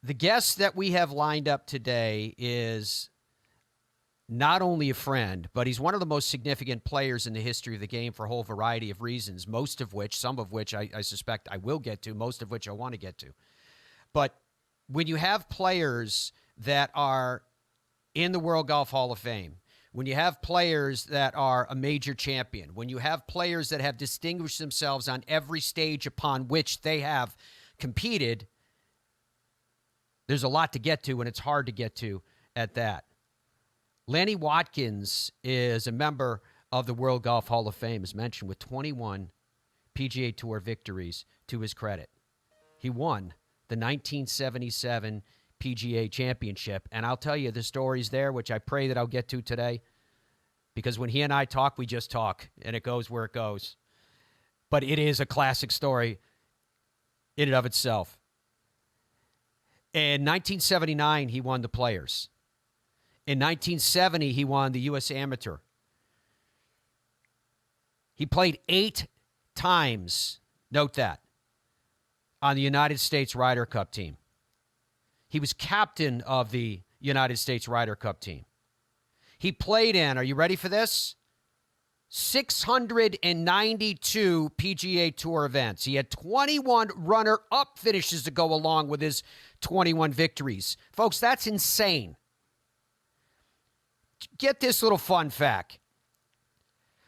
The guest that we have lined up today is not only a friend, but he's one of the most significant players in the history of the game for a whole variety of reasons, some of which I suspect I will get to, most of which I want to get to. But when you have players that are in the World Golf Hall of Fame, when you have players that are a major champion, when you have players that have distinguished themselves on every stage upon which they have competed, there's a lot to get to, and it's hard to get to at that. Lanny Wadkins is a member of the World Golf Hall of Fame, as mentioned, with 21 PGA Tour victories to his credit. He won the 1977 PGA Championship, and I'll tell you the stories there, which I pray that I'll get to today, because when he and I talk, we just talk, and it goes where it goes. But it is a classic story in and of itself. In 1979, he won the Players. In 1970, he won the U.S. Amateur. He played 8 times, note that, on the United States Ryder Cup team. He was captain of the United States Ryder Cup team. He played in, are you ready for this? 692 PGA Tour events. He had 21 runner-up finishes to go along with his 21 victories. Folks, that's insane. Get this little fun fact.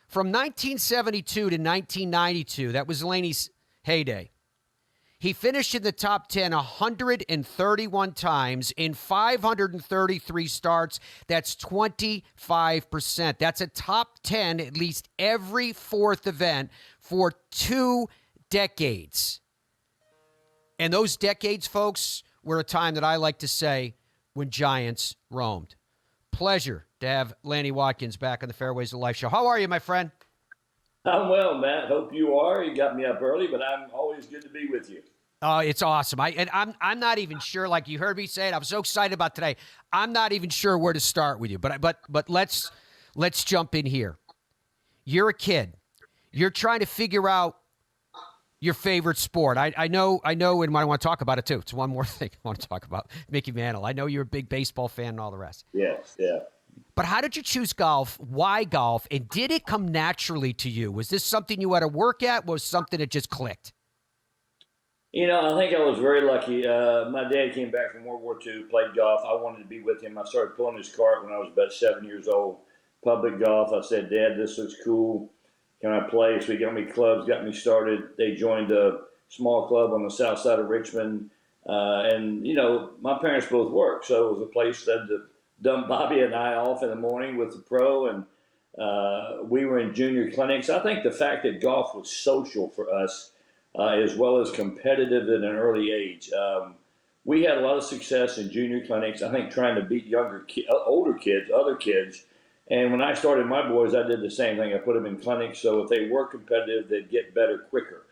From 1972 to 1992, that was Laney's heyday. He finished in the top 10 131 times in 533 starts. That's 25%. That's a top 10 at least every fourth event for 2 decades. And those decades, folks, were a time that I like to say when giants roamed. Pleasure to have Lanny Wadkins back on the Fairways of Life show. How are you, my friend? I'm well, Matt. Hope you are. You got me up early, but I'm always good to be with you. Oh, it's awesome. I'm not even sure, like you heard me say it, I'm so excited about today. I'm not even sure where to start with you, but let's jump in here. You're a kid. You're trying to figure out your favorite sport. I know, and I want to talk about it too. It's one more thing I want to talk about. Mickey Mantle. I know you're a big baseball fan and all the rest. Yes, yeah. But how did you choose golf? Why golf? And did it come naturally to you? Was this something you had to work at? Was something that just clicked? You know, I think I was very lucky. My dad came back from World War II, played golf. I wanted to be with him. I started pulling his cart when I was about 7 years old. Public golf. I said, Dad, this looks cool. Can I play? So he got me clubs, got me started. They joined a small club on the south side of Richmond. And, you know, my parents both worked. So it was a place that to dump Bobby and I off in the morning with the pro. And we were in junior clinics. I think the fact that golf was social for us, as well as competitive at an early age. We had a lot of success in junior clinics, I think trying to beat older kids, other kids. And when I started my boys, I did the same thing. I put them in clinics, so if they were competitive, they'd get better quicker.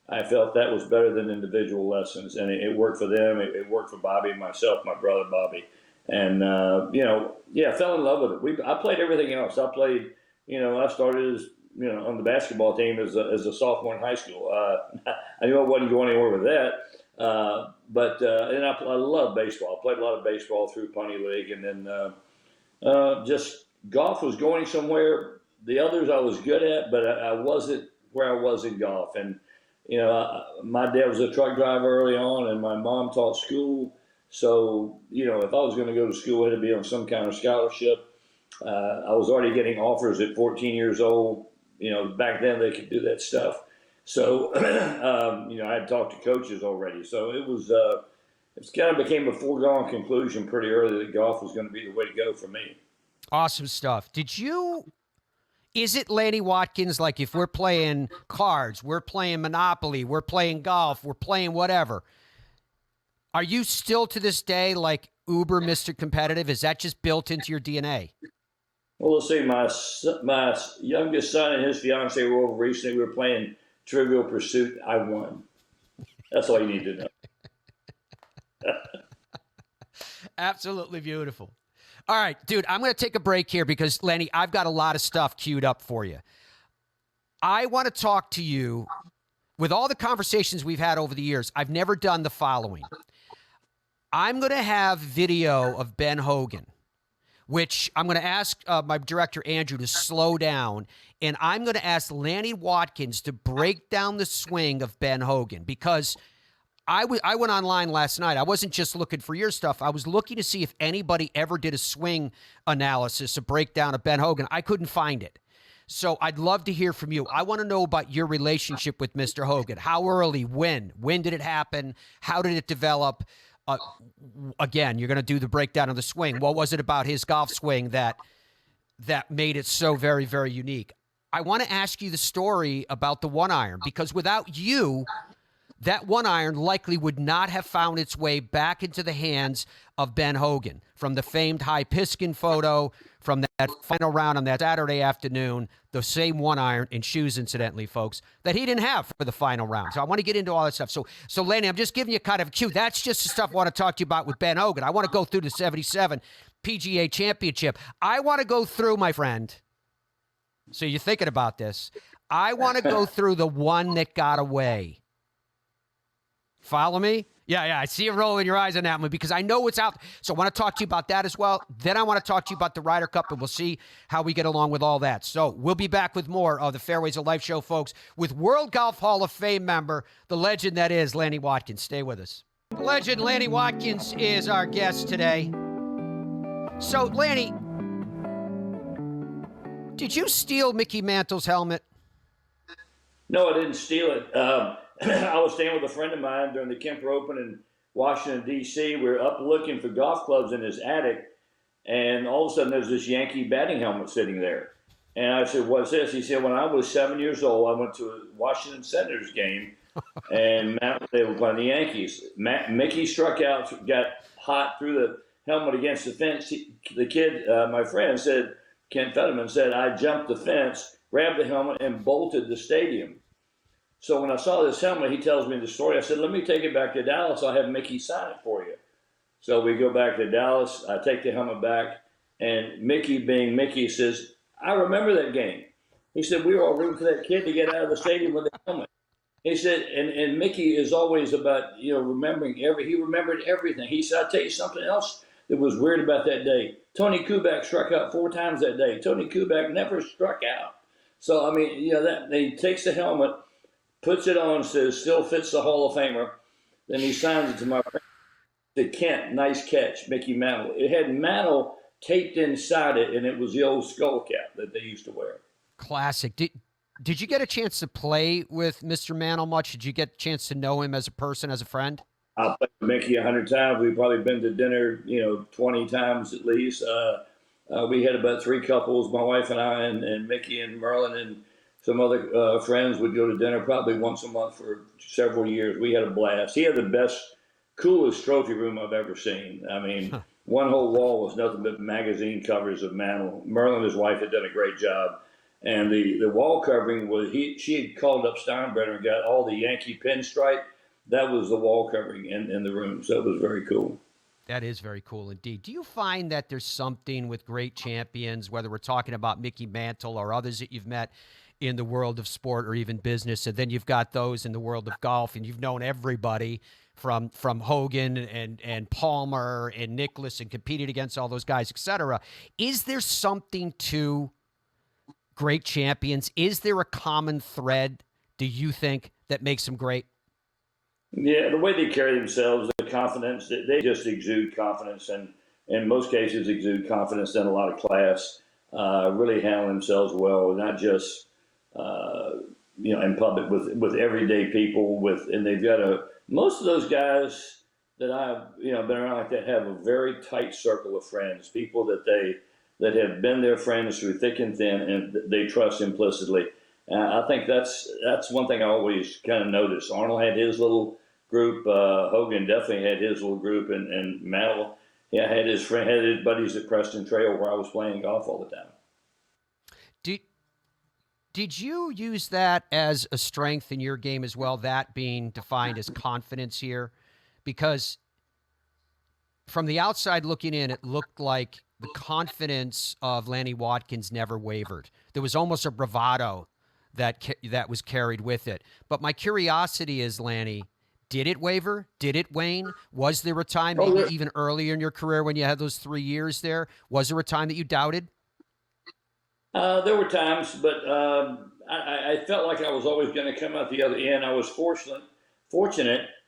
I felt that was better than individual lessons, and it worked for them. It worked for Bobby and myself, my brother Bobby. And, I fell in love with it. I played everything else. I played, I started as, on the basketball team as a sophomore in high school. I knew I wasn't going anywhere with that. But I love baseball. I played a lot of baseball through Pony League, and then just golf was going somewhere. The others I was good at, but I wasn't where I was in golf. And, my dad was a truck driver early on, and my mom taught school. So, if I was going to go to school, it had to be on some kind of scholarship. I was already getting offers at 14 years old. Back then they could do that stuff. So, I had talked to coaches already. So it kind of became a foregone conclusion pretty early that golf was going to be the way to go for me. Awesome stuff. Is it Lanny Wadkins, like if we're playing cards, we're playing Monopoly, we're playing golf, we're playing whatever, are you still to this day like uber Mr. Competitive? Is that just built into your DNA? Well, let's see, my youngest son and his fiance were over recently. We were playing Trivial Pursuit. I won. That's all you need to know. Absolutely beautiful. All right, dude, I'm going to take a break here because, Lanny, I've got a lot of stuff queued up for you. I want to talk to you. With all the conversations we've had over the years, I've never done the following. I'm going to have video of Ben Hogan, which I'm going to ask my director, Andrew, to slow down. And I'm going to ask Lanny Wadkins to break down the swing of Ben Hogan, because I went online last night. I wasn't just looking for your stuff. I was looking to see if anybody ever did a swing analysis, a breakdown of Ben Hogan. I couldn't find it. So I'd love to hear from you. I want to know about your relationship with Mr. Hogan. How early? When? When did it happen? How did it develop? Again, you're going to do the breakdown of the swing. What was it about his golf swing that made it so very, very unique? I want to ask you the story about the one iron, because without you, that one iron likely would not have found its way back into the hands of Ben Hogan. From the famed high piston photo, from that final round on that Saturday afternoon, the same one iron and shoes, incidentally, folks, that he didn't have for the final round. So I want to get into all that stuff. So Lanny, I'm just giving you kind of a cue. That's just the stuff I want to talk to you about with Ben Hogan. I want to go through the 77 PGA Championship. I want to go through, my friend, so you're thinking about this, I want to go through the one that got away. Follow me? Yeah, I see you rolling your eyes on that one, because I know what's out. So I want to talk to you about that as well. Then I want to talk to you about the Ryder Cup, and we'll see how we get along with all that. So we'll be back with more of the Fairways of Life show, folks, with World Golf Hall of Fame member, the legend that is Lanny Wadkins. Stay with us. The legend Lanny Wadkins is our guest today. So, Lanny, did you steal Mickey Mantle's helmet? No, I didn't steal it. I was staying with a friend of mine during the Kemper Open in Washington, D.C. We were up looking for golf clubs in his attic, and all of a sudden there's this Yankee batting helmet sitting there. And I said, "What's this?" He said, "When I was 7 years old, I went to a Washington Senators game, and they were playing the Yankees. Mickey struck out, got hot, threw the helmet against the fence. The kid, my friend, said, Ken Fetterman said, I jumped the fence, grabbed the helmet, and bolted the stadium. So when I saw this helmet, he tells me the story. I said, let me take it back to Dallas. I'll have Mickey sign it for you. So we go back to Dallas. I take the helmet back, and Mickey, being Mickey, says, I remember that game. He said, we were all rooting for that kid to get out of the stadium with the helmet. He said, and Mickey is always about, remembering he remembered everything. He said, I'll tell you something else that was weird about that day. Tony Kubek struck out 4 times that day. Tony Kubek never struck out. So, that he takes the helmet, puts it on, says, still fits the Hall of Famer. Then he signs it to my friend. The Kent, nice catch, Mickey Mantle. It had Mantle taped inside it, and it was the old skull cap that they used to wear. Classic. Did you get a chance to play with Mr. Mantle much? Did you get a chance to know him as a person, as a friend? I've played with Mickey 100 times. We've probably been to dinner, 20 times at least. We had about 3 couples, my wife and I, and Mickey and Merlin and some other friends would go to dinner probably once a month for several years. We had a blast. He had the best, coolest trophy room I've ever seen. One whole wall was nothing but magazine covers of Mantle. Merlin and his wife had done a great job. And the wall covering was, she had called up Steinbrenner and got all the Yankee pinstripe. That was the wall covering in the room. So it was very cool. That is very cool indeed. Do you find that there's something with great champions, whether we're talking about Mickey Mantle or others that you've met in the world of sport or even business, and then you've got those in the world of golf, and you've known everybody from Hogan and Palmer and Nicklaus and competed against all those guys, et cetera. Is there something to great champions? Is there a common thread, do you think, that makes them great? Yeah, the way they carry themselves, the confidence, they just exude confidence, and in most cases exude confidence and a lot of class, really handle themselves well, not just, in public with everyday people, and they've got most of those guys that I've, been around like that have a very tight circle of friends, people that have been their friends through thick and thin, and they trust implicitly. I think that's one thing I always kind of noticed. Arnold had his little group. Hogan definitely had his little group, and Mantle, had his buddies at Preston Trail where I was playing golf all the time. Did you use that as a strength in your game as well, that being defined as confidence here? Because from the outside looking in, it looked like the confidence of Lanny Wadkins never wavered. There was almost a bravado that was carried with it. But my curiosity is, Lanny, Did it waver? Did it wane? Was there a time, Oh, maybe even earlier in your career when you had those 3 years there, was there a time that you doubted? there were times, but I felt like I was always going to come out the other end. I was fortunate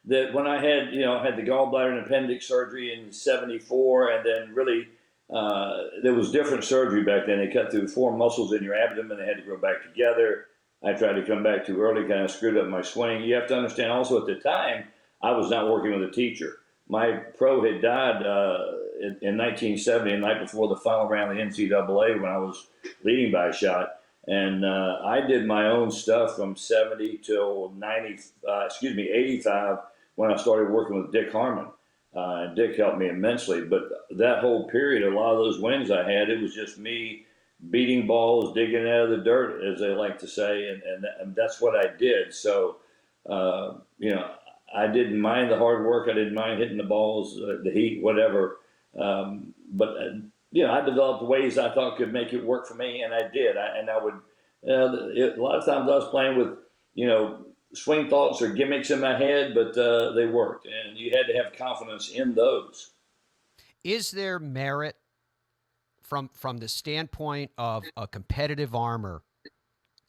that when I had, had the gallbladder and appendix surgery in '74, and then really there was different surgery back then. They cut through 4 muscles in your abdomen. They had to grow back together. I tried to come back too early, kind of screwed up my swing. You have to understand also at the time, I was not working with a teacher. My pro had died in 1970, the night before the final round of the NCAA when I was leading by a shot. And I did my own stuff from 70 till 85 when I started working with Dick Harmon. Dick helped me immensely. But that whole period, a lot of those wins I had, it was just me beating balls, digging out of the dirt, as they like to say, and that's what I did. So, I didn't mind the hard work. I didn't mind hitting the balls, the heat, whatever. I developed ways I thought could make it work for me, and I did. I would, a lot of times I was playing with, swing thoughts or gimmicks in my head, but they worked, and you had to have confidence in those. Is there merit from the standpoint of a competitive armor,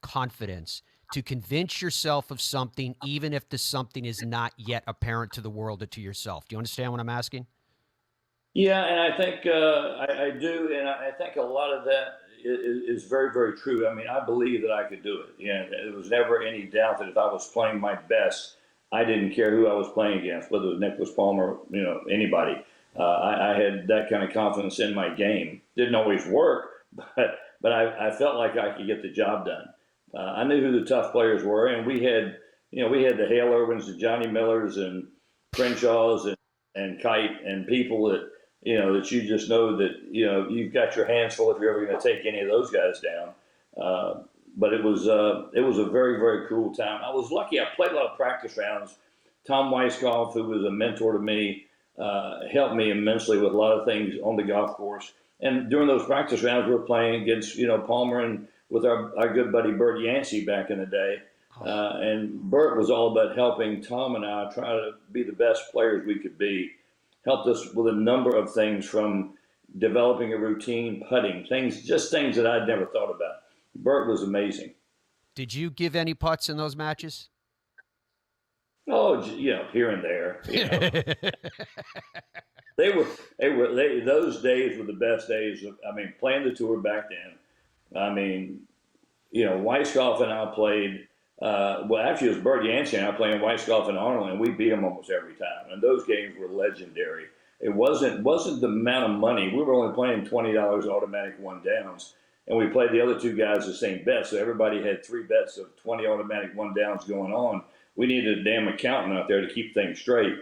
confidence, to convince yourself of something, even if the something is not yet apparent to the world or to yourself? Do you understand what I'm asking? Yeah, and I think I do, and I think a lot of that is very, very true. I mean, I believe that I could do it. Yeah, there was never any doubt that if I was playing my best, I didn't care who I was playing against, whether it was Nicholas Palmer, anybody. I had that kind of confidence in my game. Didn't always work, but I felt like I could get the job done. I knew who the tough players were, and we had the Hale Irwins, the Johnny Millers, and Crenshaws, and Kite, and people that that you just know that you've got your hands full if you're ever going to take any of those guys down. But it was a very, very cool time. I was lucky. I played a lot of practice rounds. Tom Weiskopf, who was a mentor to me, helped me immensely with a lot of things on the golf course. And during those practice rounds, we were playing against Palmer and with our good buddy Bert Yancey back in the day. And Bert was all about helping Tom and I try to be the best players we could be. Helped us with a number of things, from developing a routine, putting, things that I'd never thought about. Bert was amazing. Did you give any putts in those matches? Oh, here and there. Those days were the best days. Playing the tour back then. Weiskopf and I played. Actually, it was Bert Yancey and I playing Weiskopf and Arnold, and we beat them almost every time. And those games were legendary. It wasn't the amount of money. We were only playing $20 automatic one downs, and we played the other two guys the same bet. So everybody had 3 bets of 20 automatic one downs going on. We needed a damn accountant out there to keep things straight.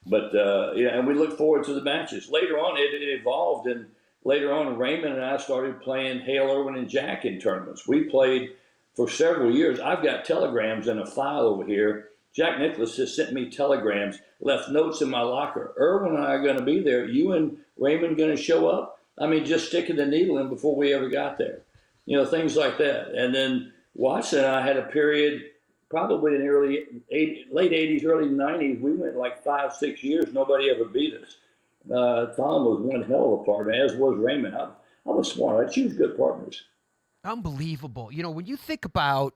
But and we looked forward to the matches. Later on, it evolved, and later on, Raymond and I started playing Hale Irwin and Jack in tournaments. We played for several years. I've got telegrams in a file over here. Jack Nicklaus has sent me telegrams, left notes in my locker. Irwin and I are going to be there. You and Raymond going to show up? Just sticking the needle in before we ever got there. Things like that. And then Watson and I had a period, probably in the late 80s, early 90s. We went like 5-6 years. Nobody ever beat us. Tom was one hell of a partner, as was Raymond. I was smart. I choose good partners. Unbelievable. When you think about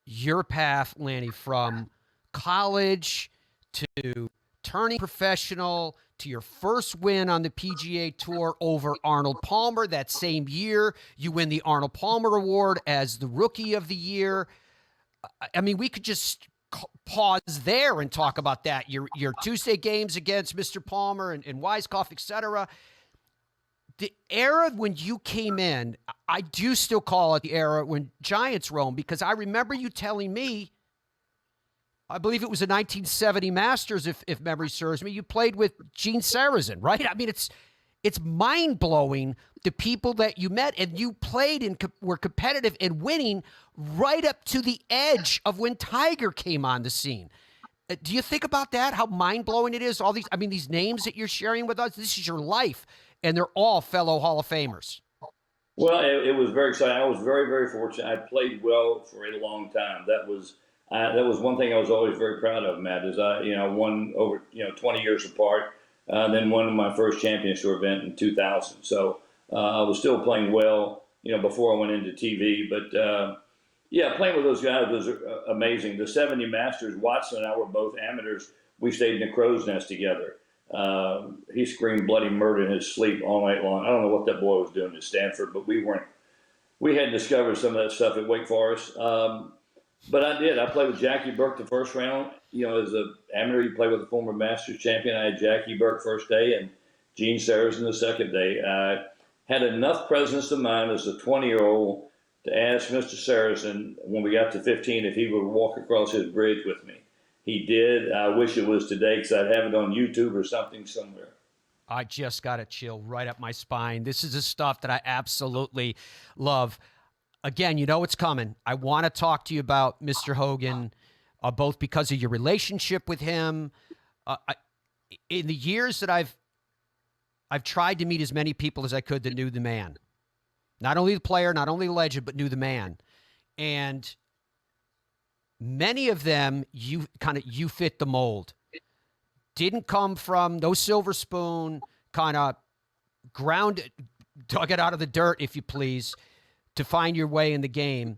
your path, Lanny, from college to turning professional to your first win on the PGA Tour over Arnold Palmer that same year, you win the Arnold Palmer Award as the Rookie of the Year. We could just pause there and talk about that. Your Tuesday games against Mr. Palmer and Weiskopf, et cetera. The era when you came in, I do still call it the era when Giants roamed, because I remember you telling me, I believe it was a 1970 Masters, if memory serves me, you played with Gene Sarazen, right? It's mind-blowing, the people that you met, and you played and were competitive and winning right up to the edge of when Tiger came on the scene. Do you think about that, how mind-blowing it is? All these names that you're sharing with us, this is your life, and they're all fellow Hall of Famers. Well, it was very exciting. I was very, very fortunate. I played well for a long time. that was one thing I was always very proud of, Matt, is I won over, 20 years apart, then won my first Champions Tour event in 2000. So I was still playing well, before I went into TV. But yeah, playing with those guys was amazing. The 70 Masters, Watson and I were both amateurs. We stayed in the crow's nest together. He screamed bloody murder in his sleep all night long. I don't know what that boy was doing at Stanford, but we had discovered some of that stuff at Wake Forest. But I did. I played with Jackie Burke the first round. As an amateur, you play with a former Masters champion. I had Jackie Burke first day and Gene Sarazen the second day. I had enough presence of mind as a 20-year-old to ask Mr. Sarazen when we got to 15 if he would walk across his bridge with me. He did. I wish it was today because I'd have it on YouTube or something somewhere. I just got a chill right up my spine. This is the stuff that I absolutely love. Again, you know it's coming. I want to talk to you about Mr. Hogan, both because of your relationship with him. In the years that I've tried to meet as many people as I could that knew the man. Not only the player, not only the legend, but knew the man. And many of them, you fit the mold. Didn't come from no silver spoon, kind of dug it out of the dirt, if you please, to find your way in the game.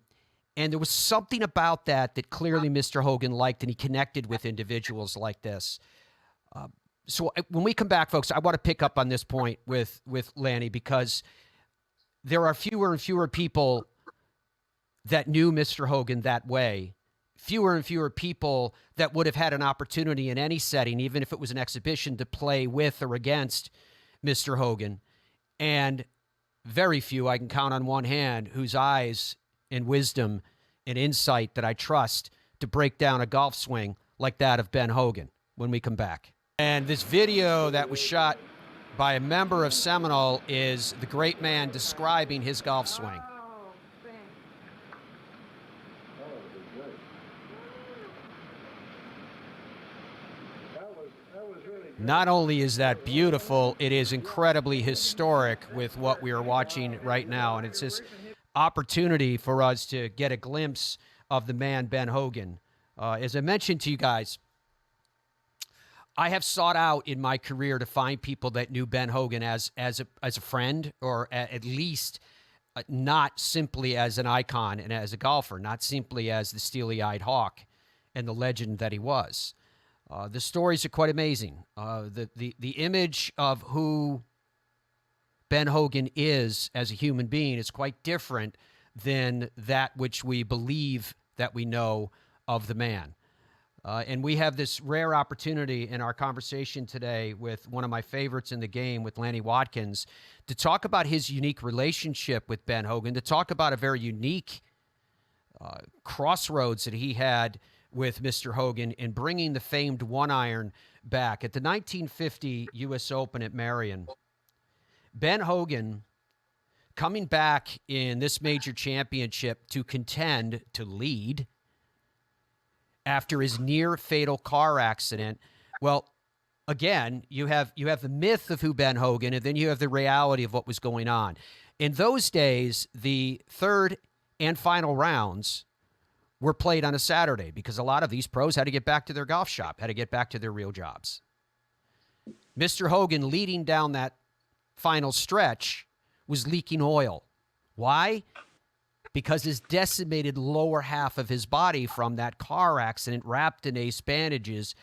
And there was something about that clearly Mr. Hogan liked, and he connected with individuals like this. So when we come back, folks, I want to pick up on this point with Lanny, because there are fewer and fewer people that knew Mr. Hogan that way. Fewer and fewer people that would have had an opportunity in any setting, even if it was an exhibition, to play with or against Mr. Hogan. And very few, I can count on one hand, whose eyes and wisdom and insight that I trust to break down a golf swing like that of Ben Hogan when we come back. And this video that was shot by a member of Seminole is the great man describing his golf swing. Not only is that beautiful, it is incredibly historic with what we are watching right now. And it's this opportunity for us to get a glimpse of the man, Ben Hogan. As I mentioned to you guys, I have sought out in my career to find people that knew Ben Hogan as a friend, or at least not simply as an icon and as a golfer, not simply as the steely-eyed hawk and the legend that he was. The stories are quite amazing. The image of who Ben Hogan is as a human being is quite different than that which we believe that we know of the man. And we have this rare opportunity in our conversation today with one of my favorites in the game, with Lanny Wadkins, to talk about his unique relationship with Ben Hogan, to talk about a very unique crossroads that he had with Mr. Hogan in bringing the famed one-iron back. At the 1950 U.S. Open at Marion, Ben Hogan, coming back in this major championship to contend, to lead, after his near-fatal car accident. Well, again, you have the myth of who Ben Hogan, and then you have the reality of what was going on. In those days, the third and final rounds were played on a Saturday because a lot of these pros had to get back to their golf shop, had to get back to their real jobs. Mr. Hogan, leading down that final stretch, was leaking oil. Why? Because his decimated lower half of his body from that car accident, wrapped in ace bandages,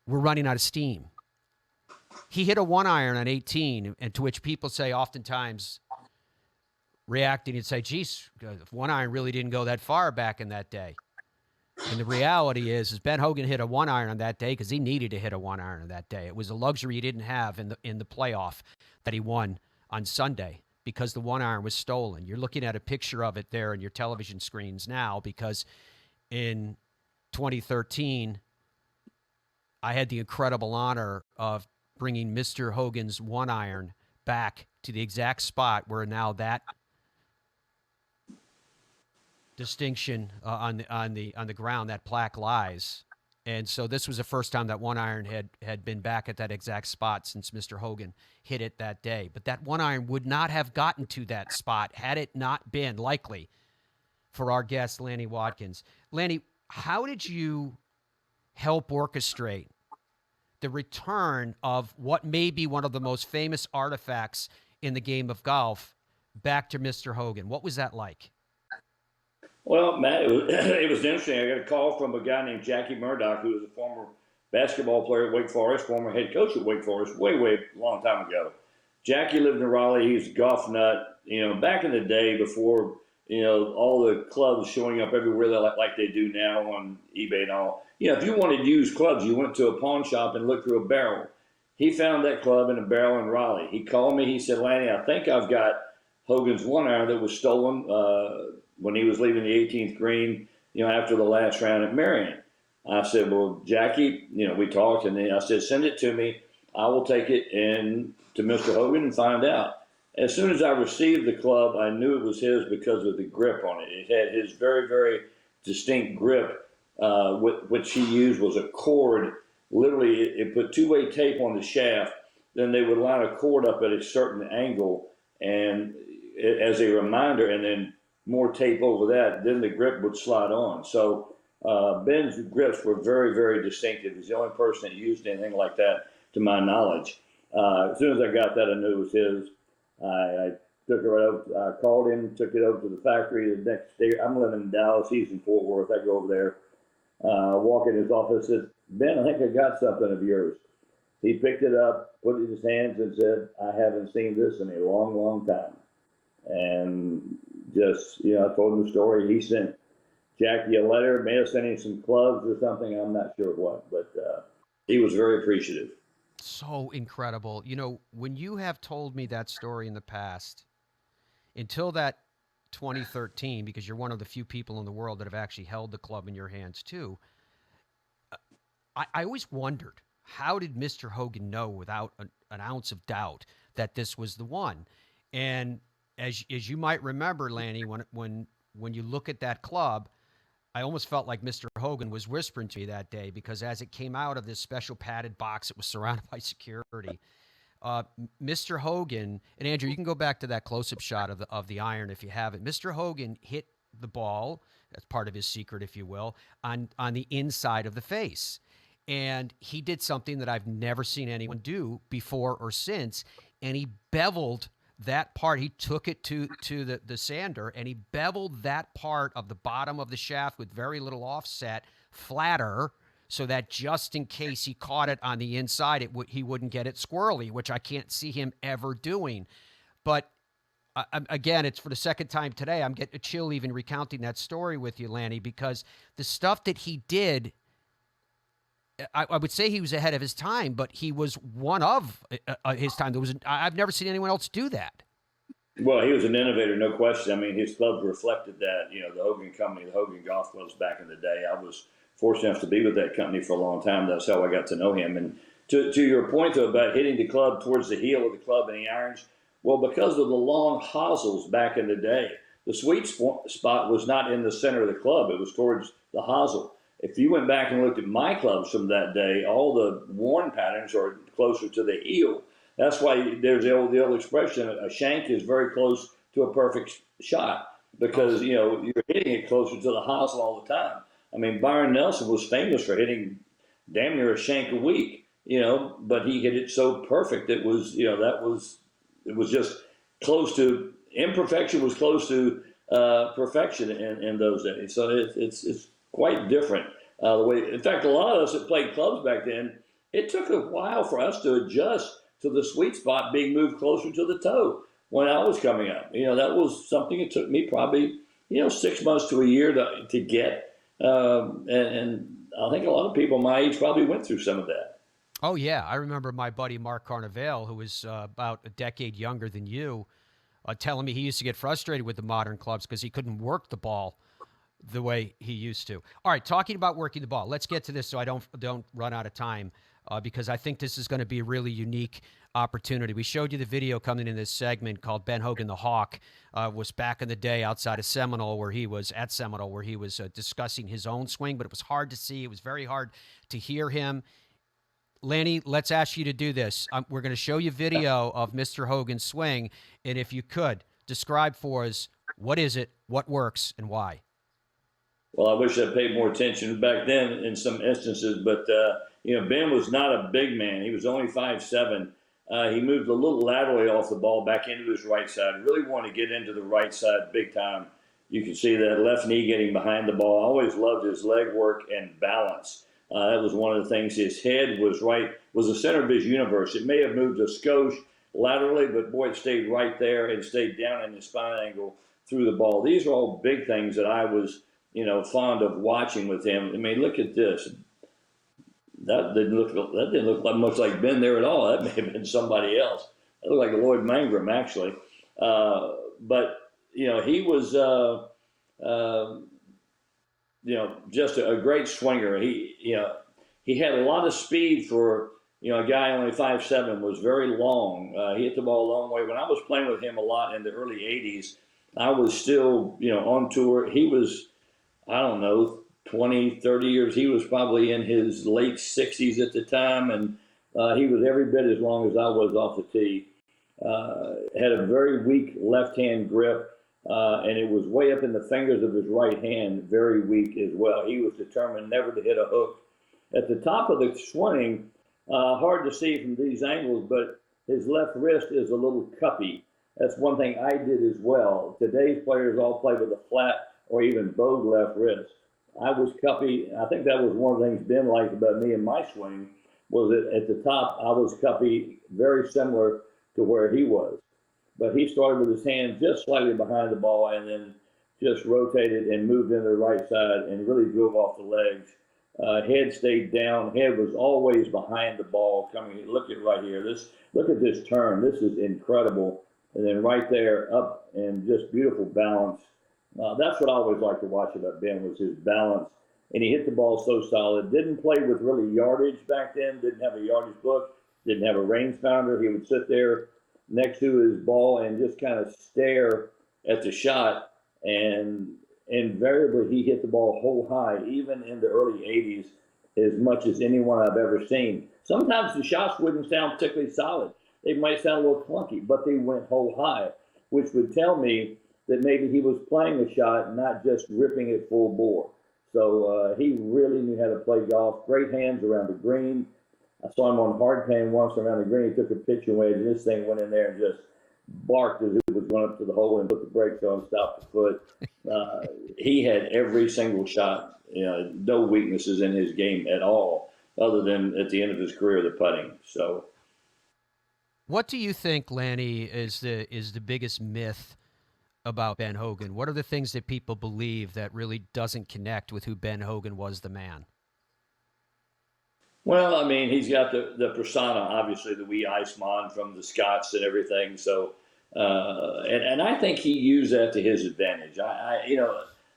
were running out of steam. He hit a one-iron on 18, and to which people say oftentimes, reacting and say, geez, one iron really didn't go that far back in that day. And the reality is Ben Hogan hit a one iron on that day because he needed to hit a one iron on that day. It was a luxury he didn't have in the playoff that he won on Sunday, because the one iron was stolen. You're looking at a picture of it there on your television screens now, because in 2013, I had the incredible honor of bringing Mr. Hogan's one iron back to the exact spot where now that distinction on the ground, that plaque lies. And so this was the first time that one iron had been back at that exact spot since Mr. Hogan hit it that day. But that one iron would not have gotten to that spot had it not been likely for our guest, Lanny Wadkins. Lanny, How did you help orchestrate the return of what may be one of the most famous artifacts in the game of golf back to Mr. Hogan? What was that like? Well, Matt, it was interesting. I got a call from a guy named Jackie Murdoch, who was a former basketball player at Wake Forest, former head coach at Wake Forest, way long time ago. Jackie lived in Raleigh. He's a golf nut. Back in the day before, all the clubs showing up everywhere like they do now on eBay and all. If you wanted used clubs, you went to a pawn shop and looked through a barrel. He found that club in a barrel in Raleigh. He called me. He said, Lanny, I think I've got Hogan's 1-iron that was stolen when he was leaving the 18th green, after the last round at Marion. I said, well, Jackie, we talked, and then I said, send it to me. I will take it in to Mr. Hogan and find out. As soon as I received the club, I knew it was his because of the grip on it. It had his very, very distinct grip, which he used was a cord. Literally, it put two-way tape on the shaft. Then they would line a cord up at a certain angle, and as a reminder, and then more tape over that, then the grip would slide on. So Ben's grips were very, very distinctive. He's the only person that used anything like that, to my knowledge. As soon as I got that, I knew it was his. I took it right over. I called him, took it over to the factory the next day. I'm living in Dallas. He's in Fort Worth. I go over there, walk in his office, said, Ben, I think I got something of yours. He picked it up, put it in his hands, and said, I haven't seen this in a long, long time. And just, I told him the story. He sent Jackie a letter, may have sent him some clubs or something. I'm not sure what, but he was very appreciative. So incredible. When you have told me that story in the past, until that 2013, because you're one of the few people in the world that have actually held the club in your hands too, I always wondered, how did Mr. Hogan know without an ounce of doubt that this was the one? And as you might remember, Lanny, when you look at that club, I almost felt like Mr. Hogan was whispering to me that day, because as it came out of this special padded box, it was surrounded by security. Mr. Hogan, and Andrew, you can go back to that close-up shot of the iron if you have it. Mr. Hogan hit the ball, that's part of his secret, if you will, on the inside of the face. And he did something that I've never seen anyone do before or since, and he beveled that part. He took it to the sander, and he beveled that part of the bottom of the shaft with very little offset flatter, so that just in case he caught it on the inside, he wouldn't get it squirrely, which I can't see him ever doing. But again, it's for the second time today, I'm getting a chill even recounting that story with you, Lanny, because the stuff that he did, I would say he was ahead of his time, but he was one of his time. I've never seen anyone else do that. Well, he was an innovator, no question. I mean, his clubs reflected that. The Hogan Company, the Hogan Golf Clubs back in the day. I was fortunate enough to be with that company for a long time. That's how I got to know him. And to your point, though, about hitting the club towards the heel of the club and the irons, well, because of the long hosels back in the day, the sweet spot was not in the center of the club. It was towards the hosel. If you went back and looked at my clubs from that day, all the worn patterns are closer to the heel. That's why there's the old expression, a shank is very close to a perfect shot, because, you're hitting it closer to the hosel all the time. I mean, Byron Nelson was famous for hitting damn near a shank a week, but he hit it so perfect. It was, it was just close to, imperfection was close to perfection in those days. So it's quite different. In fact, a lot of us that played clubs back then, it took a while for us to adjust to the sweet spot being moved closer to the toe when I was coming up. That was something it took me probably, 6 months to a year to get. And I think a lot of people my age probably went through some of that. Oh, yeah. I remember my buddy Mark Carnevale, who was about a decade younger than you, telling me he used to get frustrated with the modern clubs because he couldn't work the ball the way he used to. All right, talking about working the ball, let's get to this so I don't run out of time, because I think this is going to be a really unique opportunity. We showed you the video coming in this segment called Ben Hogan the Hawk. Was back in the day outside of Seminole, where he was discussing his own swing, but it was hard to see. It was very hard to hear him. Lanny, let's ask you to do this. We're going to show you video of Mr. Hogan's swing, and if you could, describe for us, what is it, what works, and why? Well, I wish I paid more attention back then in some instances, but Ben was not a big man. He was only 5'7". He moved a little laterally off the ball back into his right side. Really wanted to get into the right side big time. You can see that left knee getting behind the ball. I always loved his leg work and balance. That was one of the things. His head was the center of his universe. It may have moved a skosh laterally, but boy, it stayed right there and stayed down in the spine angle through the ball. These are all big things that I was, fond of watching with him. I mean, look at this. That didn't look like much like Ben there at all. That may have been somebody else. That looked like Lloyd Mangrum, actually. But he was, just a great swinger. He had a lot of speed for a guy only 5'7", was very long. He hit the ball a long way. When I was playing with him a lot in the early '80s, I was still on tour. He was, I don't know, 20, 30 years. He was probably in his late 60s at the time, and he was every bit as long as I was off the tee. Had a very weak left-hand grip, and it was way up in the fingers of his right hand, very weak as well. He was determined never to hit a hook. At the top of the swing, hard to see from these angles, but his left wrist is a little cuppy. That's one thing I did as well. Today's players all play with a flat or even bowed left wrist. I was cuppy. I think that was one of the things Ben liked about me and my swing, was that at the top I was cuppy, very similar to where he was. But he started with his hand just slightly behind the ball and then just rotated and moved into the right side and really drove off the legs. Head stayed down. Head was always behind the ball coming. Look at right here. Look at this turn. This is incredible. And then right there, up and just beautiful balance. That's what I always liked to watch about Ben, was his balance. And he hit the ball so solid. Didn't play with really yardage back then. Didn't have a yardage book. Didn't have a rangefinder. He would sit there next to his ball and just kind of stare at the shot. And invariably, he hit the ball whole high, even in the early '80s, as much as anyone I've ever seen. Sometimes the shots wouldn't sound particularly solid. They might sound a little clunky, but they went whole high, which would tell me that maybe he was playing a shot and not just ripping it full bore. So he really knew how to play golf. Great hands around the green. I saw him on hard pan once around the green. He took a pitching wedge, and this thing went in there and just barked as it was going up to the hole and put the brakes on, stopped the foot. He had every single shot. No weaknesses in his game at all, other than at the end of his career, the putting. So, what do you think, Lanny, is the biggest myth about Ben Hogan? What are the things that people believe that really doesn't connect with who Ben Hogan was, the man? Well, I mean, he's got the persona, obviously, the wee Iceman from the Scots and everything. So, and I think he used that to his advantage.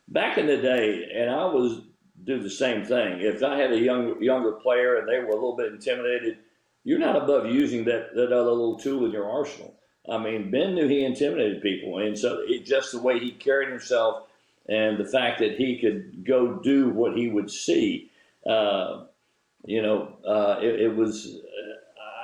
Back in the day, and I was do the same thing. If I had a younger player and they were a little bit intimidated, you're not above using that other little tool in your arsenal. I mean, Ben knew he intimidated people, and so just the way he carried himself and the fact that he could go do what he would see. It was.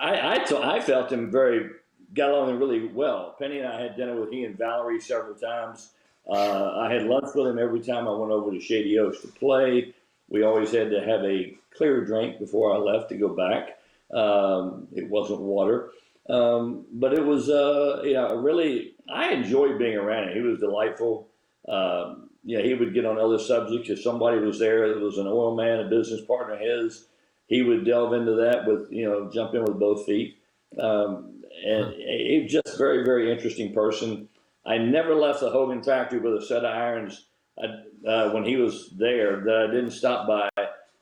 I felt him got along really well. Penny and I had dinner with he and Valerie several times. I had lunch with him every time I went over to Shady Oaks to play. We always had to have a clear drink before I left to go back. It wasn't water. But it was, really, I enjoyed being around him. He was delightful. He would get on other subjects. If somebody was there that was an oil man, a business partner of his, he would delve into that with, jump in with both feet. And he was just a very, very interesting person. I never left the Hogan factory with a set of irons when he was there that I didn't stop by.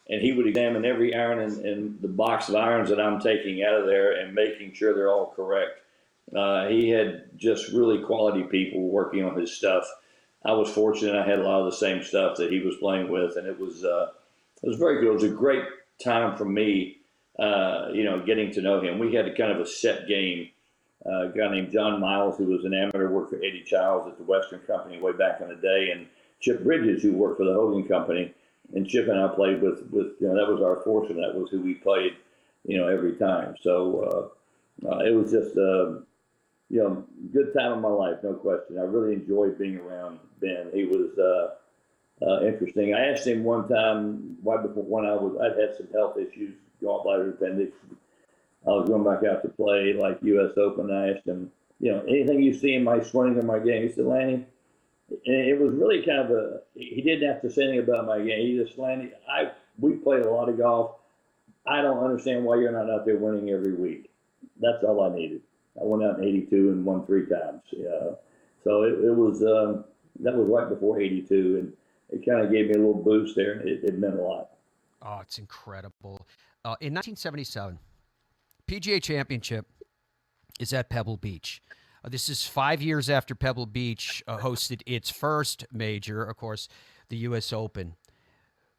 And he would examine every iron in the box of irons that I'm taking out of there and making sure they're all correct. He had just really quality people working on his stuff. I was fortunate I had a lot of the same stuff that he was playing with, and it was very good. It was a great time for me, getting to know him. We had a kind of a set game. A guy named John Miles, who was an amateur, worked for Eddie Childs at the Western Company way back in the day, and Chip Bridges, who worked for the Hogan Company. And Chip and I played with that was our foursome. That was who we played, every time. So it was just good time of my life, no question. I really enjoyed being around Ben. He was interesting. I asked him one time, right before when I'd had some health issues, gallbladder appendix. I was going back out to play like U.S. Open. I asked him, anything you see in my swing or my game? He said, Lanny, and it was really kind of he didn't have to say anything about my game. He just, Lanny, we played a lot of golf. I don't understand why you're not out there winning every week. That's all I needed. I went out in 82 and won 3 times. So it was, that was right before 82, and it kind of gave me a little boost there. It meant a lot. Oh, it's incredible. In 1977, PGA Championship is at Pebble Beach. This is 5 years after Pebble Beach hosted its first major, of course, the U.S. Open.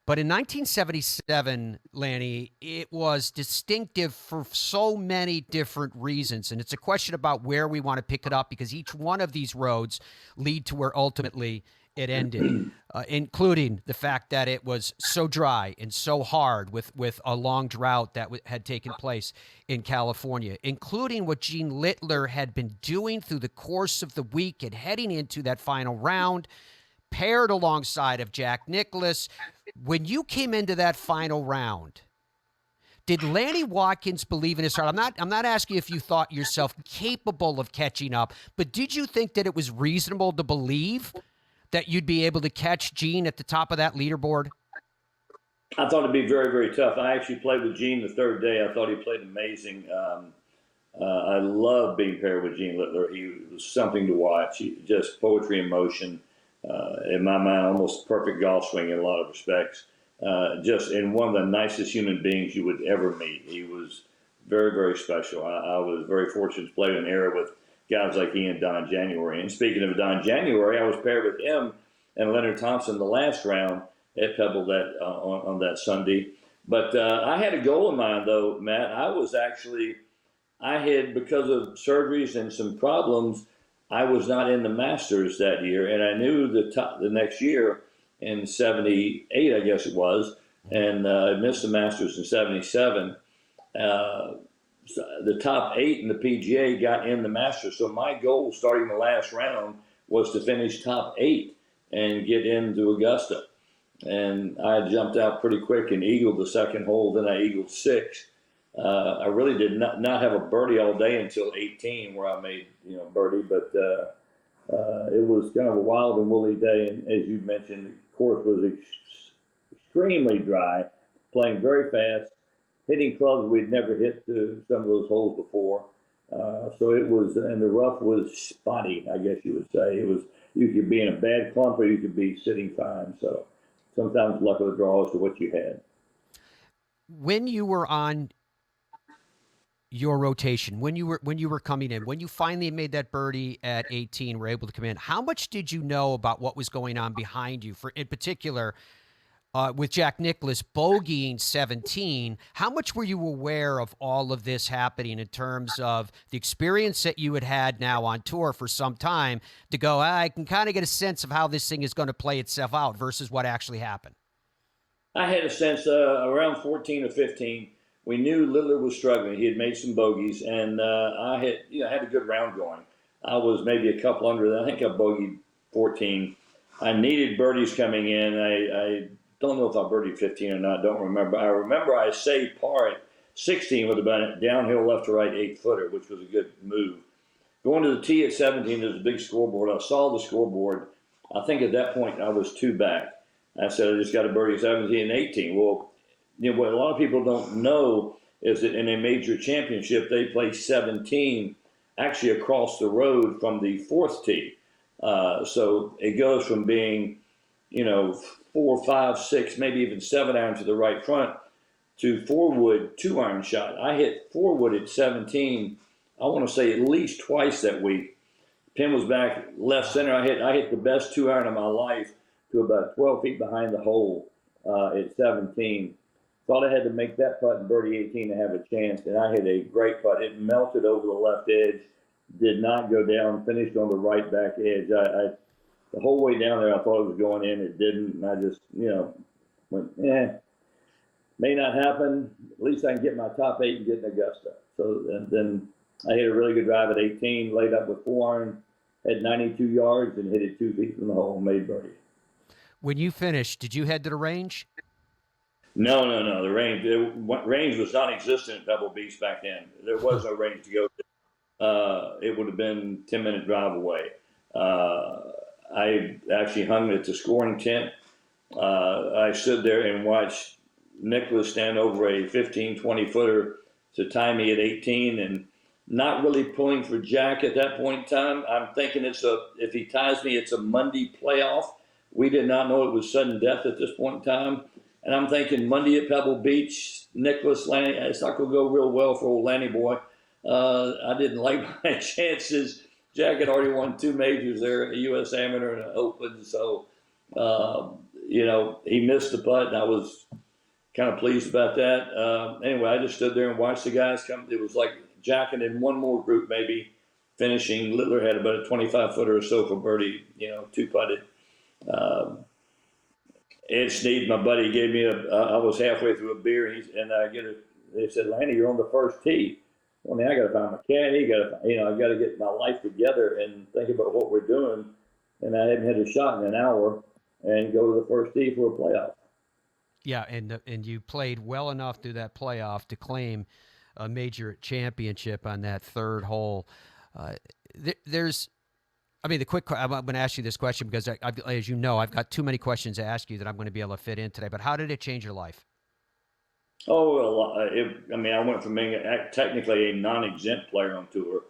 But in 1977, Lanny, it was distinctive for so many different reasons. And it's a question about where we want to pick it up, because each one of these roads lead to where ultimately it ended, including the fact that it was so dry and so hard with a long drought that had taken place in California, including what Gene Littler had been doing through the course of the week and heading into that final round, paired alongside of Jack Nicklaus. When you came into that final round, did Lanny Wadkins believe in his heart? I'm not asking if you thought yourself capable of catching up, but did you think that it was reasonable to believe that you'd be able to catch Gene at the top of that leaderboard? I thought it'd be very, very tough. I actually played with Gene the third day. I thought he played amazing. I love being paired with Gene Littler. He was something to watch. Just poetry in motion. In my mind, almost perfect golf swing in a lot of respects. And one of the nicest human beings you would ever meet. He was very, very special. I was very fortunate to play in an era with guys like he and Don January. And speaking of Don January, I was paired with him and Leonard Thompson the last round at Pebble on that Sunday. But I had a goal in mind, though, Matt. I had, because of surgeries and some problems, I was not in the Masters that year, and I knew the next year in '78, I guess it was, and I missed the Masters in '77. The top 8 in the PGA got in the Masters, so my goal starting the last round was to finish top 8 and get into Augusta. And I jumped out pretty quick and eagled the second hole. Then I eagled 6. I really did not have a birdie all day until 18, where I made birdie. But it was kind of a wild and woolly day. And as you mentioned, the course was extremely dry, playing very fast, hitting clubs we'd never hit to some of those holes before. So it was, and the rough was spotty, I guess you would say. It was, you could be in a bad clump or you could be sitting fine. So sometimes luck of the draw as to what you had. When you were on your rotation, when you were coming in, when you finally made that birdie at 18, were able to come in, how much did you know about what was going on behind you? For in particular, with Jack Nicklaus bogeying 17, how much were you aware of all of this happening in terms of the experience that you had now on tour for some time to go, I can kind of get a sense of how this thing is going to play itself out versus what actually happened? I had a sense around 14 or 15. We knew Littler was struggling. He had made some bogeys, and I had a good round going. I was maybe a couple under. I think I bogeyed 14. I needed birdies coming in. I don't know if I birdied 15 or not. Don't remember. I remember I saved par at 16 with about a downhill left to right 8-footer, which was a good move. Going to the tee at 17, there's a big scoreboard. I saw the scoreboard. I think at that point I was 2 back. I said I just got a birdie at 17 and 18. Well, what a lot of people don't know is that in a major championship, they play 17 actually across the road from the 4th tee. So it goes from being, 4, 5, 6, maybe even 7 iron to the right front to 4-wood 2-iron shot. I hit 4-wood at 17, I want to say at least twice that week. Pin was back left center. I hit the best 2-iron of my life to about 12 feet behind the hole at 17. Thought I had to make that putt in birdie 18 to have a chance, and I hit a great putt. It melted over the left edge, did not go down, finished on the right back edge. The whole way down there, I thought it was going in. It didn't, and I just, went, may not happen. At least I can get my top 8 and get in Augusta. So and then I hit a really good drive at 18, laid up with 4-iron, had 92 yards, and hit it 2 feet from the hole and made birdie. When you finished, did you head to the range? No, no, no. Range was non-existent at Pebble Beach back then. There was no range to go to. It would have been 10-minute drive away. I actually hung at the scoring tent. I stood there and watched Nicklaus stand over a 15, 20-footer to tie me at 18, and not really pulling for Jack at that point in time. I'm thinking if he ties me, it's a Monday playoff. We did not know it was sudden death at this point in time. And I'm thinking Monday at Pebble Beach, Nicklaus, Lanny, it's not going to go real well for old Lanny boy. I didn't like my chances. Jack had already won 2 majors there, a U.S. Amateur and an Open. So, he missed the putt, and I was kind of pleased about that. Anyway, I just stood there and watched the guys come. It was like Jack and then one more group maybe finishing. Littler had about a 25-footer or so for birdie, 2-putted. Ed Sneed, my buddy, gave me I was halfway through a beer, and they said, Lanny, you're on the first tee. Well, I got to find my caddy. I've got to get my life together and think about what we're doing. And I hadn't hit a shot in an hour, and go to the first tee for a playoff. Yeah, and you played well enough through that playoff to claim a major championship on that third hole. I'm going to ask you this question because, as you know, I've got too many questions to ask you that I'm going to be able to fit in today. But how did it change your life? Oh, well, I went from being technically a non-exempt player on tour.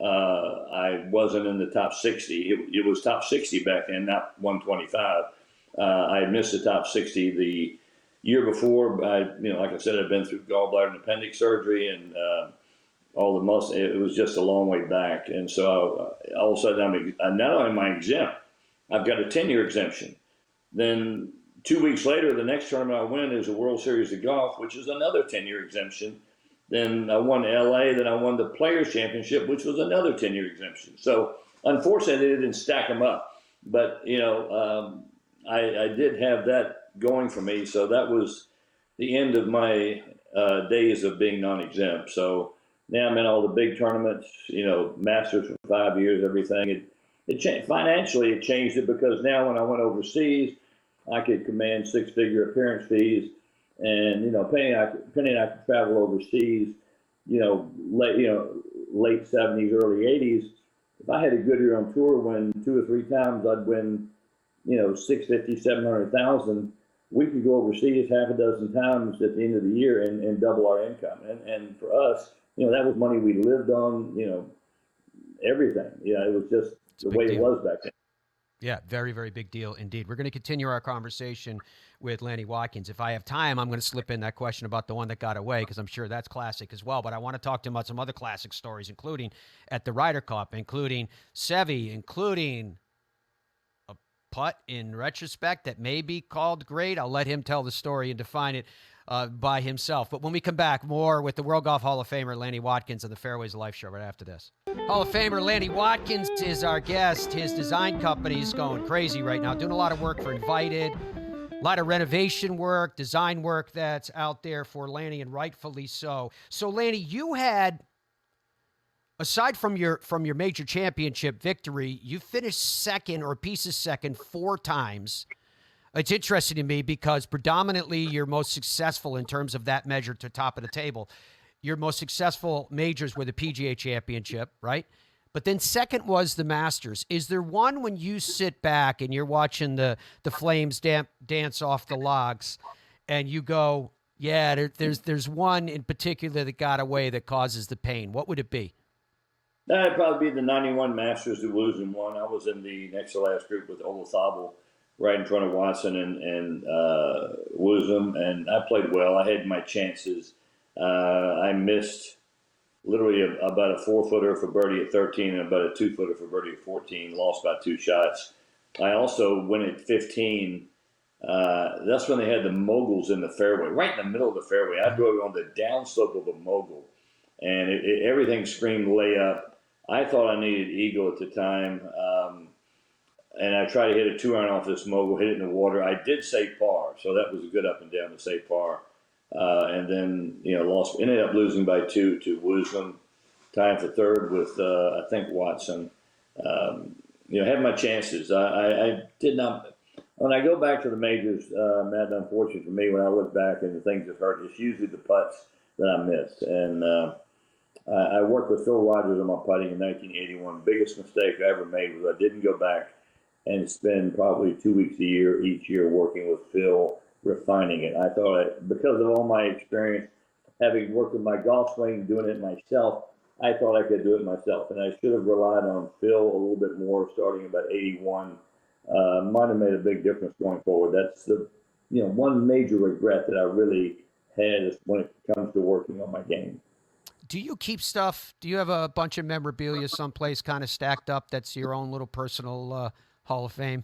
I wasn't in the top 60. It was top 60 back then, not 125. I missed the top 60 the year before. Like I said, I'd been through gallbladder and appendix surgery and all the muscle. It was just a long way back. And so all of a sudden, not only am I exempt, I've got a 10-year exemption. Then 2 weeks later, the next tournament I win is the World Series of Golf, which is another 10-year exemption. Then I won LA, then I won the Players Championship, which was another 10-year exemption. So unfortunately, they didn't stack them up. But, I did have that going for me. So that was the end of my days of being non-exempt. So now I'm in all the big tournaments, Masters for 5 years, everything. It changed. Financially, it changed it because now when I went overseas, I could command 6-figure appearance fees. And, Penny and I could travel overseas, late 70s, early 80s. If I had a good year on tour, win 2 or 3 times, I'd win, 650, 700,000. We could go overseas half a dozen times at the end of the year and double our income. And for us, that was money we lived on, everything. It was just the way it was back then. Yeah, very, very big deal indeed. We're going to continue our conversation with Lanny Wadkins. If I have time, I'm going to slip in that question about the one that got away because I'm sure that's classic as well. But I want to talk to him about some other classic stories, including at the Ryder Cup, including Seve, including a putt in retrospect that may be called great. I'll let him tell the story and define it by himself. But when we come back, more with the World Golf Hall of Famer Lanny Wadkins on the Fairways of Life show right after this. Hall of Famer Lanny Wadkins is our guest. His design company is going crazy right now, doing a lot of work for Invited, a lot of renovation work, design work that's out there for Lanny, and rightfully so. So, Lanny, you had, aside from your major championship victory, you finished second or a piece of second 4 times. It's interesting to me because predominantly you're most successful in terms of that measure to top of the table. Your most successful majors were the PGA Championship, right? But then second was the Masters. Is there one when you sit back and you're watching the flames dance off the logs and you go, yeah, there's one in particular that got away that causes the pain? What would it be? That'd probably be the 91 Masters that Woosnam won. I was in the next to last group with Olazabal right in front of Watson and Woosnam, and I played well. I had my chances. I missed literally about a 4-footer for birdie at 13 and about a 2-footer for birdie at 14, lost by 2 shots. I also went at 15. That's when they had the moguls in the fairway, right in the middle of the fairway. I drove on the downslope of a mogul, and everything screamed layup. I thought I needed eagle at the time, and I tried to hit a 2-iron off this mogul, hit it in the water. I did save par, so that was a good up and down to save par. And then, ended up losing by 2 to Woosnam, tying for third with, I think, Watson. Had my chances. I did not, When I go back to the majors, Matt, unfortunately for me, when I look back and the things that hurt, it's usually the putts that I missed. And I worked with Phil Rogers on my putting in 1981. Biggest mistake I ever made was I didn't go back and spend probably 2 weeks a year each year working with Phil, refining it. I thought because of all my experience, having worked with my golf swing, doing it myself, I thought I could do it myself, and I should have relied on Phil a little bit more starting about 81. Might have made a big difference going forward. That's the one major regret that I really had when it comes to working on my game. Do you keep stuff? Do you have a bunch of memorabilia someplace kind of stacked up that's your own little personal Hall of Fame?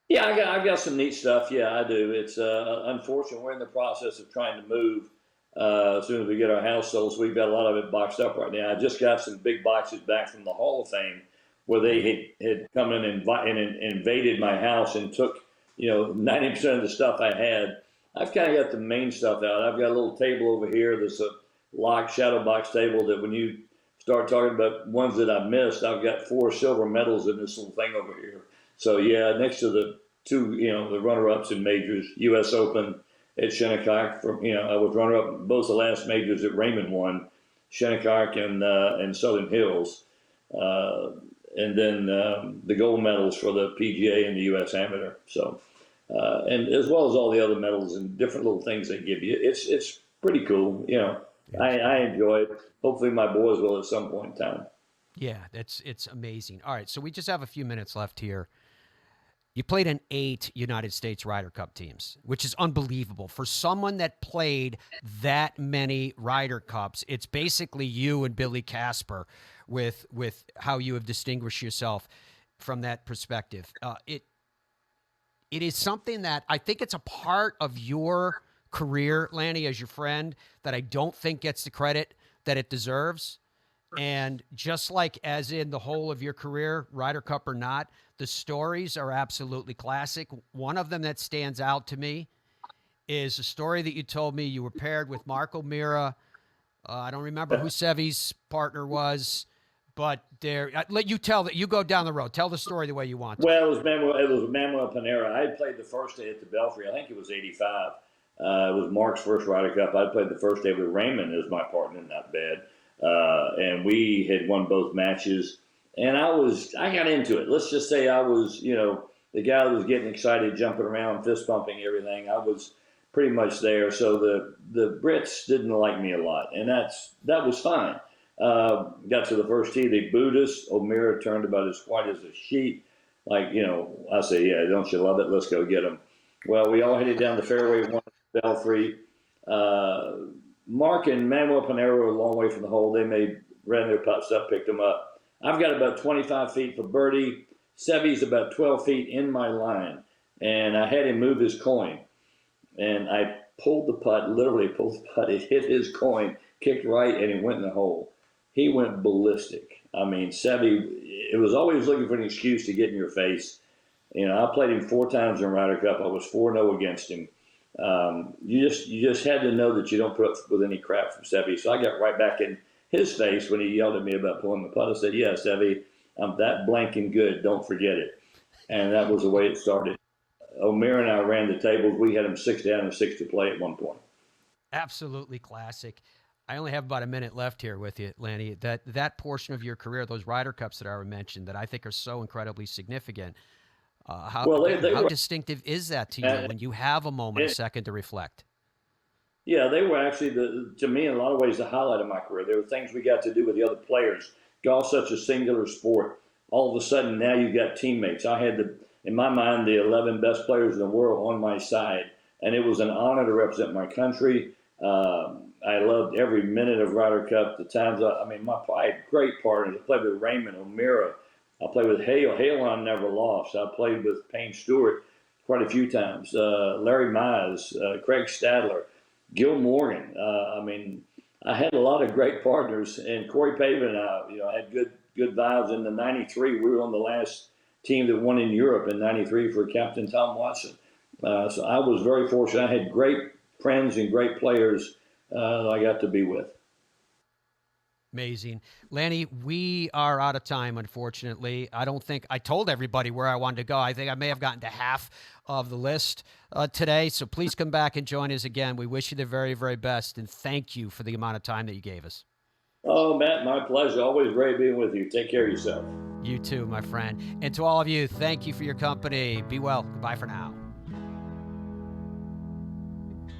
Yeah, I've got some neat stuff. Yeah, I do. It's unfortunate we're in the process of trying to move as soon as we get our house sold, so we've got a lot of it boxed up right now. I just got some big boxes back from the Hall of Fame where they had come in and invaded my house and took 90% of the stuff I had. I've kind of got the main stuff out. I've got a little table over here that's a locked shadow box table that when you start talking about ones that I missed, I've got 4 silver medals in this little thing over here. So yeah, next to the two, the runner-ups in majors, U.S. Open at Shinnecock. I was runner-up both the last majors that Raymond won, Shinnecock and Southern Hills, and then the gold medals for the PGA and the U.S. Amateur. So, and as well as all the other medals and different little things they give you, it's pretty cool. I enjoy it. Hopefully, my boys will at some point in time. Yeah, it's amazing. All right, so we just have a few minutes left here. You played in 8 United States Ryder Cup teams, which is unbelievable. For someone that played that many Ryder Cups, it's basically you and Billy Casper with how you have distinguished yourself from that perspective. It is something that I think it's a part of your career, Lanny, as your friend, that I don't think gets the credit that it deserves. And just like as in the whole of your career, Ryder Cup or not, the stories are absolutely classic. One of them that stands out to me is a story that you told me you were paired with Mark O'Meara. I don't remember who Seve's partner was, but let you tell that. You go down the road. Tell the story the way you want to. Well, it was Manuel Panera. I had played the first day at the Belfry. I think it was 85. It was Mark's first Ryder Cup. I played the first day with Raymond as my partner in that bed. And we had won both matches. And I got into it. Let's just say I was, the guy that was getting excited, jumping around, fist pumping everything. I was pretty much there. So the Brits didn't like me a lot, and that was fine. Got to the first tee, they booed us. O'Meara turned about as white as a sheet. I say, yeah, don't you love it? Let's go get them. Well, we all headed down the fairway, one Belfry. Mark and Manuel Panera were a long way from the hole. They ran their putts up, picked them up. I've got about 25 feet for birdie. Seve's about 12 feet in my line. And I had him move his coin. And I literally pulled the putt. It hit his coin, kicked right, and it went in the hole. He went ballistic. I mean, Seve, it was always looking for an excuse to get in your face. I played him 4 times in Ryder Cup. I was 4-0 against him. You just had to know that you don't put up with any crap from Seve. So I got right back in his face when he yelled at me about pulling the putt. I said, yeah, Seve, I'm that blanking good. Don't forget it. And that was the way it started. O'Meara and I ran the tables. We had him 6 down and 6 to play at one point. Absolutely classic. I only have about a minute left here with you, Lanny. That portion of your career, those Ryder Cups that I mentioned that I think are so incredibly significant, how distinctive is that to you when you have a moment, a second to reflect? Yeah, they were actually, to me, in a lot of ways, the highlight of my career. There were things we got to do with the other players. Golf's such a singular sport. All of a sudden, now you've got teammates. I had, in my mind, the 11 best players in the world on my side, and it was an honor to represent my country. I loved every minute of Ryder Cup. The times, I had great partners. I played with Raymond, O'Meara. I played with Hale. Hale I never lost. I played with Payne Stewart quite a few times. Larry Mize, Craig Stadler, Gil Morgan. I had a lot of great partners, and Corey Pavin and I, had good vibes. In the '93, we were on the last team that won in Europe in '93 for Captain Tom Watson. So I was very fortunate. I had great friends and great players that I got to be with. Amazing. Lanny, we are out of time, unfortunately. I don't think I told everybody where I wanted to go. I think I may have gotten to half of the list today. So please come back and join us again. We wish you the very, very best. And thank you for the amount of time that you gave us. Oh, Matt, my pleasure. Always great being with you. Take care of yourself. You too, my friend. And to all of you, thank you for your company. Be well. Goodbye for now.